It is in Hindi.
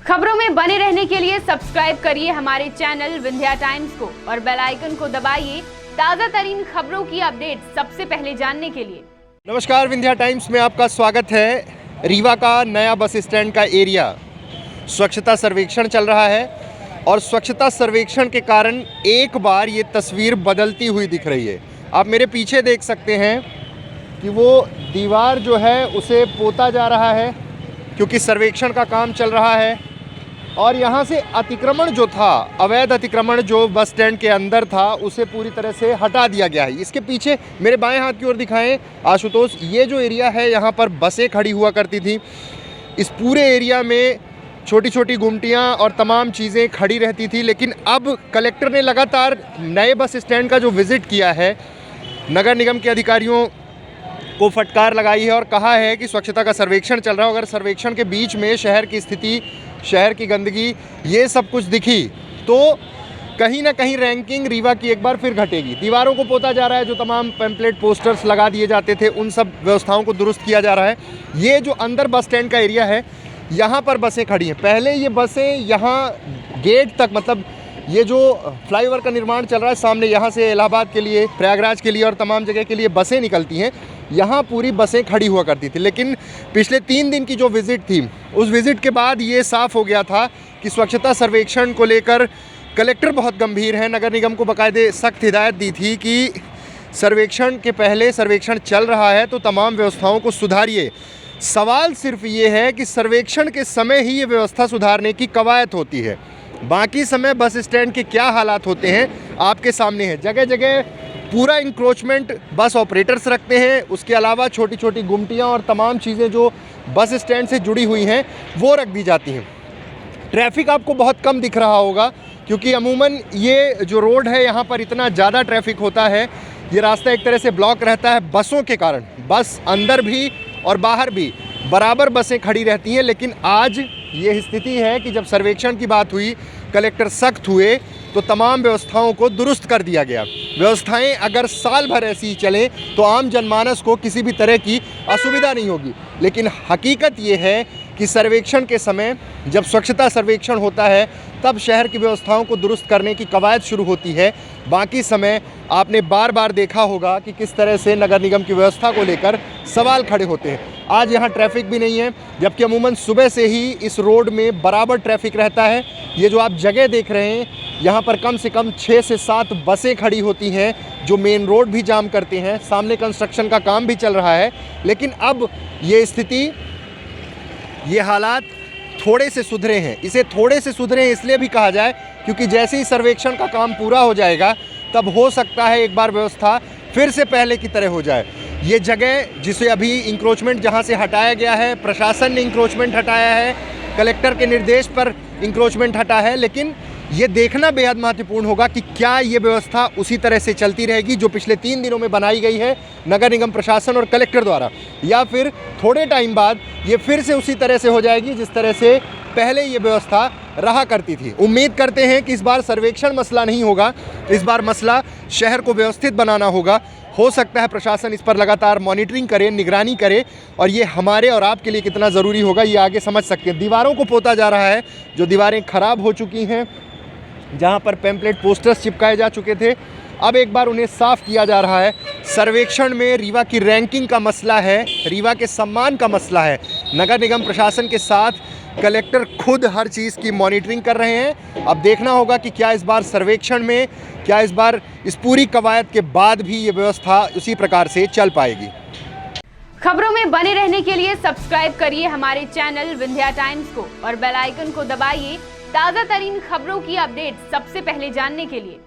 खबरों में बने रहने के लिए सब्सक्राइब करिए हमारे चैनल विंध्या टाइम्स को और बेल आइकन को दबाइए ताज़ा तरीन खबरों की अपडेट सबसे पहले जानने के लिए। नमस्कार, विंध्या टाइम्स में आपका स्वागत है। रीवा का नया बस स्टैंड का एरिया स्वच्छता सर्वेक्षण चल रहा है और स्वच्छता सर्वेक्षण के कारण एक बार ये तस्वीर बदलती हुई दिख रही है। आप मेरे पीछे देख सकते हैं कि वो दीवार जो है उसे पोता जा रहा है क्योंकि सर्वेक्षण का काम चल रहा है और यहाँ से अतिक्रमण जो था, अवैध अतिक्रमण जो बस स्टैंड के अंदर था, उसे पूरी तरह से हटा दिया गया है। इसके पीछे मेरे बाएं हाथ की ओर दिखाएं आशुतोष, ये जो एरिया है यहाँ पर बसें खड़ी हुआ करती थी। इस पूरे एरिया में छोटी छोटी गुमटियाँ और तमाम चीज़ें खड़ी रहती थी, लेकिन अब कलेक्टर ने लगातार नए बस स्टैंड का जो विज़िट किया है, नगर निगम के अधिकारियों को फटकार लगाई है और कहा है कि स्वच्छता का सर्वेक्षण चल रहा है। अगर सर्वेक्षण के बीच में शहर की स्थिति, शहर की गंदगी, ये सब कुछ दिखी तो कहीं ना कहीं रैंकिंग रीवा की एक बार फिर घटेगी। दीवारों को पोता जा रहा है, जो तमाम पैम्पलेट पोस्टर्स लगा दिए जाते थे, उन सब व्यवस्थाओं को दुरुस्त किया जा रहा है। ये जो अंदर बस स्टैंड का एरिया है, यहाँ पर बसें खड़ी हैं। पहले ये बसें यहाँ गेट तक, मतलब ये जो फ्लाईओवर का निर्माण चल रहा है सामने, यहाँ से इलाहाबाद के लिए, प्रयागराज के लिए और तमाम जगह के लिए बसें निकलती हैं, यहाँ पूरी बसें खड़ी हुआ करती थी। लेकिन पिछले 3 दिन की जो विज़िट थी, उस विज़िट के बाद ये साफ़ हो गया था कि स्वच्छता सर्वेक्षण को लेकर कलेक्टर बहुत गंभीर हैं। नगर निगम को बाकायदे सख्त हिदायत दी थी कि सर्वेक्षण के पहले सर्वेक्षण चल रहा है तो तमाम व्यवस्थाओं को सुधारिए। सवाल सिर्फ ये है कि सर्वेक्षण के समय ही ये व्यवस्था सुधारने की कवायद होती है, बाकी समय बस स्टैंड के क्या हालात होते हैं आपके सामने है। जगह जगह पूरा इंक्रोचमेंट बस ऑपरेटर्स रखते हैं, उसके अलावा छोटी छोटी गुमटियाँ और तमाम चीज़ें जो बस स्टैंड से जुड़ी हुई हैं वो रख दी जाती हैं। ट्रैफिक आपको बहुत कम दिख रहा होगा क्योंकि अमूमन ये जो रोड है यहाँ पर इतना ज़्यादा ट्रैफिक होता है, ये रास्ता एक तरह से ब्लॉक रहता है बसों के कारण। बस अंदर भी और बाहर भी बराबर बसें खड़ी रहती हैं। लेकिन आज ये स्थिति है कि जब सर्वेक्षण की बात हुई, कलेक्टर सख्त हुए तो तमाम व्यवस्थाओं को दुरुस्त कर दिया गया। व्यवस्थाएं अगर साल भर ऐसी ही चलें तो आम जनमानस को किसी भी तरह की असुविधा नहीं होगी। लेकिन हकीकत ये है कि सर्वेक्षण के समय, जब स्वच्छता सर्वेक्षण होता है, तब शहर की व्यवस्थाओं को दुरुस्त करने की कवायद शुरू होती है। बाकी समय आपने बार बार देखा होगा कि किस तरह से नगर निगम की व्यवस्था को लेकर सवाल खड़े होते हैं। आज यहाँ ट्रैफिक भी नहीं है, जबकि अमूमन सुबह से ही इस रोड में बराबर ट्रैफिक रहता है। ये जो आप जगह देख रहे हैं, यहाँ पर कम से कम 6 से 7 बसें खड़ी होती हैं जो मेन रोड भी जाम करते हैं। सामने कंस्ट्रक्शन का काम भी चल रहा है, लेकिन अब ये स्थिति, ये हालात थोड़े से सुधरे हैं। इसे थोड़े से सुधरे हैं इसलिए भी कहा जाए क्योंकि जैसे ही सर्वेक्षण का काम पूरा हो जाएगा, तब हो सकता है एक बार व्यवस्था फिर से पहले की तरह हो जाए। ये जगह जिसे अभी इंक्रोचमेंट जहाँ से हटाया गया है, प्रशासन ने इंक्रोचमेंट हटाया है, कलेक्टर के निर्देश पर इंक्रोचमेंट हटा है, लेकिन ये देखना बेहद महत्वपूर्ण होगा कि क्या ये व्यवस्था उसी तरह से चलती रहेगी जो पिछले 3 दिनों में बनाई गई है नगर निगम प्रशासन और कलेक्टर द्वारा, या फिर थोड़े टाइम बाद ये फिर से उसी तरह से हो जाएगी जिस तरह से पहले ये व्यवस्था रहा करती थी। उम्मीद करते हैं कि इस बार सर्वेक्षण मसला नहीं होगा, इस बार मसला शहर को व्यवस्थित बनाना होगा। हो सकता है प्रशासन इस पर लगातार मॉनिटरिंग करे, निगरानी करे, और ये हमारे और आपके लिए कितना ज़रूरी होगा ये आगे समझ सकते हैं। दीवारों को पोता जा रहा है, जो दीवारें ख़राब हो चुकी हैं, जहाँ पर पैम्पलेट पोस्टर्स चिपकाए जा चुके थे, अब एक बार उन्हें साफ़ किया जा रहा है। सर्वेक्षण में रीवा की रैंकिंग का मसला है, रीवा के सम्मान का मसला है। नगर निगम प्रशासन के साथ कलेक्टर खुद हर चीज़ की मॉनिटरिंग कर रहे हैं। अब देखना होगा कि क्या इस बार सर्वेक्षण में, क्या इस बार इस पूरी कवायद के बाद भी ये व्यवस्था उसी प्रकार से चल पाएगी। खबरों में बने रहने के लिए सब्सक्राइब करिए हमारे चैनल विंध्या टाइम्स को और बेल आइकन को दबाइए ताज़ा तरीन खबरों की अपडेट सबसे पहले जानने के लिए।